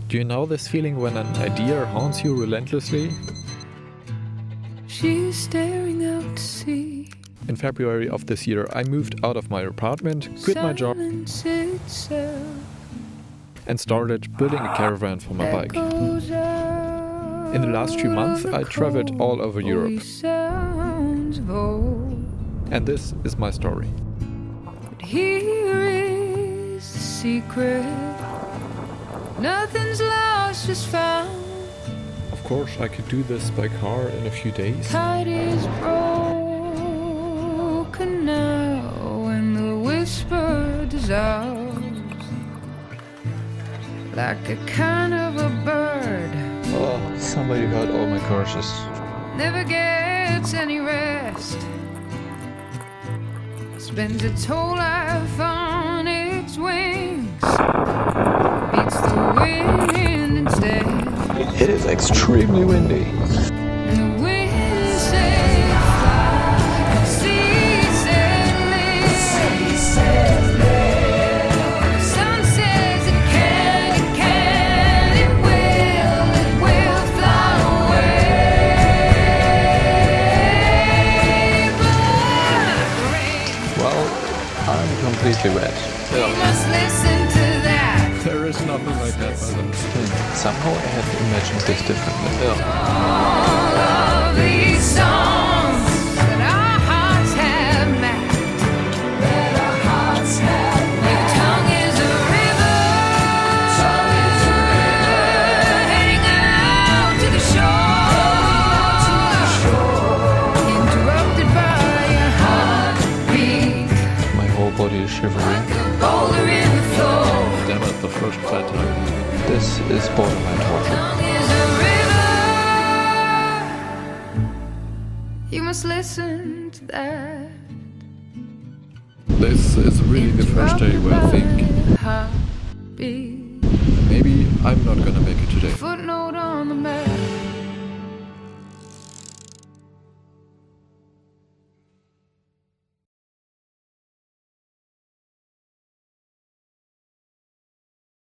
Do you know this feeling when an idea haunts you relentlessly? She's staring out to sea. In February of this year, I moved out of my apartment, quit my job, Silence itself and started building a caravan for my bike. echoes In the last few months, I traveled all over Europe. sounds of old. And this is my story. But here is the secret. Nothing's lost, just found. Of course, I could do this by car in a few days. Tide is broken now, and the whisper dissolves like a kind of a bird. Oh, somebody heard all my curses. Never gets any rest. Spends its whole life on its wings. Beats the wind instead. It is extremely windy. And the wind says fly, the sea says live. The sun says it can, it will fly away. Blow like rain. Well, I'm completely wet. You must listen to that. There is nothing like that by the Somehow I had imagined this differently. All of these songs that our hearts have mapped. Your tongue is a river, heading out to the shore, interrupted by your heartbeat, My whole body is shivering. boulder in the floor. Damn it, the first flat time. This is borderline torture. Tongue is a river. You must listen to that. This is really the first day where I think Heartbeat. maybe I'm not gonna make it today. Footnote